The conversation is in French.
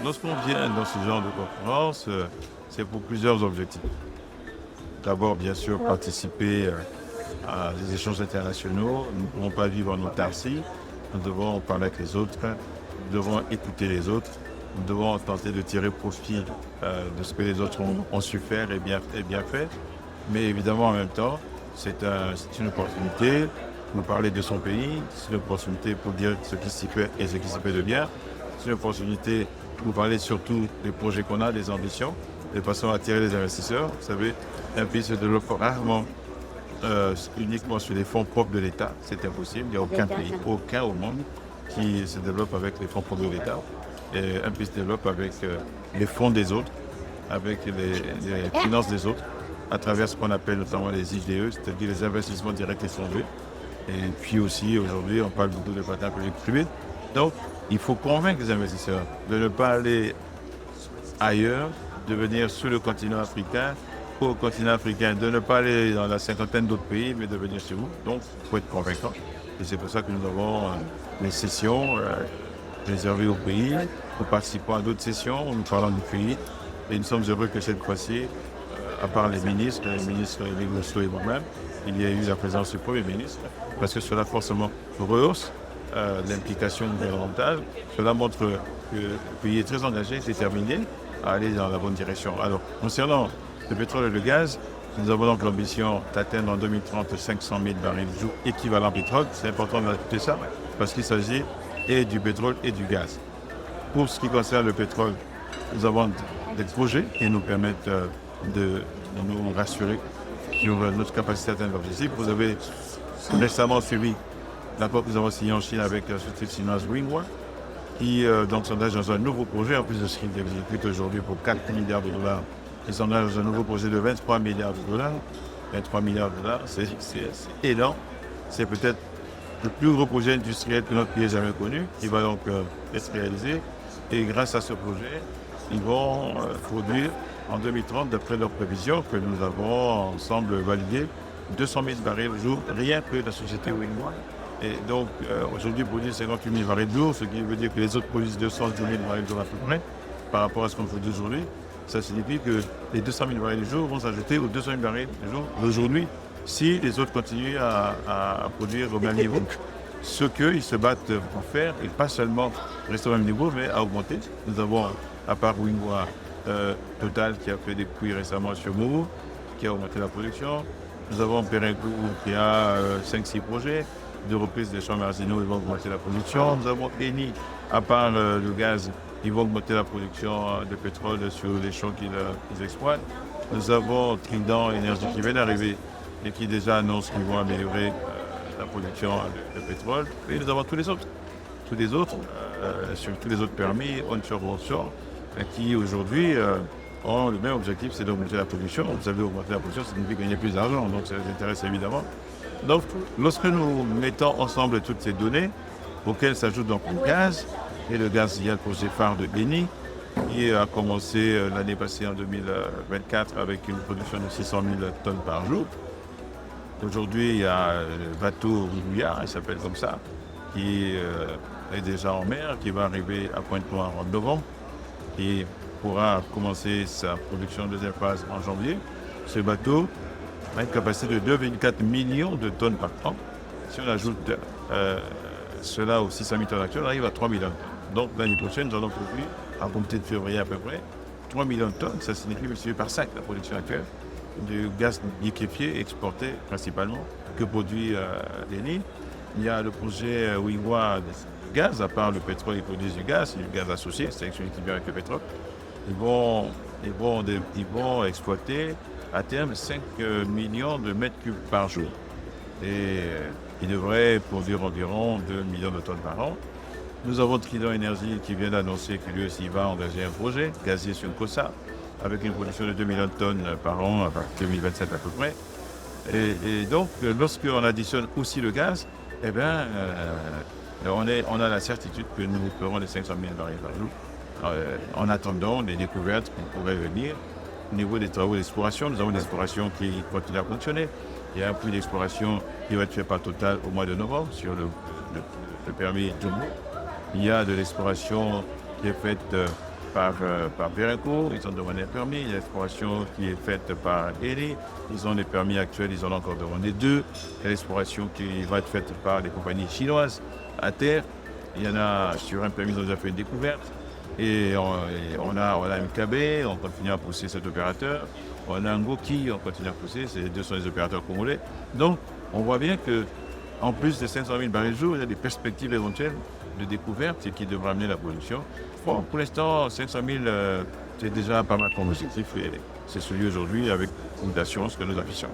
Lorsqu'on vient dans ce genre de conférence, c'est pour plusieurs objectifs. D'abord, bien sûr, participer à des échanges internationaux. Nous ne pouvons pas vivre en autarcie. Nous devons parler avec les autres. Nous devons écouter les autres. Nous devons tenter de tirer profit de ce que les autres ont su faire et bien fait. Mais évidemment, en même temps, c'est une opportunité pour parler de son pays. C'est une opportunité pour dire ce qui s'y fait et ce qui s'y fait de bien. C'est une opportunité pour parler surtout des projets qu'on a, des ambitions, de façon à attirer les investisseurs. Vous savez, un pays se développe rarement uniquement sur les fonds propres de l'État. C'est impossible. Il n'y a aucun pays, aucun au monde qui se développe avec les fonds propres de l'État. Et un pays se développe avec les fonds des autres, avec les finances des autres, à travers ce qu'on appelle notamment les IDE, c'est-à-dire les investissements directs étrangers. Et puis aussi, aujourd'hui, on parle beaucoup de partenariat public-privé. Donc, il faut convaincre les investisseurs de ne pas aller ailleurs, de venir sur le continent africain, au continent africain, de ne pas aller dans la cinquantaine d'autres pays, mais de venir chez vous. Donc, il faut être convaincant. Et c'est pour ça que nous avons les sessions réservées au pays. Nous participons à d'autres sessions où nous parlons du pays. Et nous sommes heureux que cette fois-ci, à part les ministres Elie Gosso et moi-même, il y a eu la présence du Premier ministre, parce que cela forcément rehausse l'implication gouvernementale. Cela montre que le pays est très engagé, déterminé à aller dans la bonne direction. Alors, concernant le pétrole et le gaz, nous avons donc l'ambition d'atteindre en 2030 500 000 barils de jour équivalent pétrole. C'est important d'ajouter ça, parce qu'il s'agit et du pétrole et du gaz. Pour ce qui concerne le pétrole, nous avons des projets qui nous permettent de nous rassurer sur notre capacité à atteindre l'objectif. Vous avez récemment suivi l'accord que nous avons signé en Chine avec la société chinoise Winghua, qui donc s'engage dans un nouveau projet, en plus de ce qu'il exécute aujourd'hui pour 4 milliards de dollars. Ils s'engagent dans un nouveau projet de 23 milliards de dollars. 23 milliards de dollars, c'est énorme. C'est peut-être le plus gros projet industriel que notre pays ait jamais connu. Il va donc être réalisé. Et grâce à ce projet, ils vont produire en 2030, d'après leurs prévisions que nous avons ensemble validées, 200 000 barils au jour, rien que la société Winghua. Et donc, aujourd'hui, produit 58 000 barils de jour, ce qui veut dire que les autres produisent 210 000 barils de jour à peu près, par rapport à ce qu'on produit aujourd'hui. Ça signifie que les 200 000 barils de jour vont s'ajouter aux 200 000 barils de jour d'aujourd'hui, si les autres continuent à produire au même niveau. Ce qu'ils se battent pour faire, et pas seulement rester au même niveau, mais à augmenter. Nous avons, à part Winghua, Total qui a fait des puits récemment sur Mourou, qui a augmenté la production. Nous avons Perenco qui a 5-6 projets de reprise des champs marginaux, ils vont augmenter la production. Nous avons Eni, à part le gaz, ils vont augmenter la production de pétrole sur les champs qu'ils exploitent. Nous avons Trident Énergie qui vient d'arriver et qui déjà annonce qu'ils vont améliorer la production de pétrole. Et nous avons tous les autres, sur tous les autres permis, onshore ou offshore, qui aujourd'hui ont le même objectif, c'est d'augmenter la production. Vous savez, augmenter la production, ça signifie gagner plus d'argent, donc ça les intéresse évidemment. Donc, lorsque nous mettons ensemble toutes ces données, auxquelles s'ajoute donc le gaz, et le gaz, il y a le projet phare de Eni, qui a commencé l'année passée en 2024 avec une production de 600 000 tonnes par jour. Aujourd'hui, il y a le bateau Rouillard, il s'appelle comme ça, qui est déjà en mer, qui va arriver à Pointe-Noire en novembre, et pourra commencer sa production de deuxième phase en janvier. Ce bateau a une capacité de 2,4 millions de tonnes par an. Si on ajoute cela aux 600 000 tonnes actuelles, on arrive à 3 millions de tonnes. Donc l'année prochaine, nous allons produire, à compter de février à peu près, 3 millions de tonnes. Ça signifie multiplié par 5 la production actuelle du gaz liquéfié exporté principalement que produit l'Eni. Il y a le projet Winghua de gaz, à part le pétrole, ils produisent du gaz, c'est du gaz associé, c'est celui qui vient avec le pétrole. Ils vont exploiter à terme 5 millions de mètres cubes par jour. Et ils devraient produire environ 2 millions de tonnes par an. Nous avons Trident Énergie qui vient d'annoncer que lui aussi va engager un projet gazier sur Kossa avec une production de 2 millions de tonnes par an à 2027 à peu près. Et donc, lorsqu'on additionne aussi le gaz, eh bien, on a la certitude que nous ferons les 500 000 barils par jour. En attendant les découvertes qui pourraient venir au niveau des travaux d'exploration. Nous avons des explorations qui continuent à fonctionner. Il y a un puits d'exploration qui va être fait par Total au mois de novembre sur le permis Jumbo. Il y a de l'exploration qui est faite par Berenco, ils ont demandé un permis. Il y a l'exploration qui est faite par Eni, ils ont des permis actuels, ils en ont encore demandé 2. Il y a l'exploration qui va être faite par des compagnies chinoises à terre. Il y en a sur un permis, ils ont déjà fait une découverte. Et on a MKB, on continue à pousser cet opérateur. On a Ngoki, on continue à pousser, ces deux sont les opérateurs congolais. Donc, on voit bien que en plus de 500 000 barils jour, il y a des perspectives éventuelles de découverte et qui devraient amener la production. Bon, pour l'instant, 500 000, c'est déjà pas mal comme objectif et c'est celui aujourd'hui avec une assurance que nous affichons.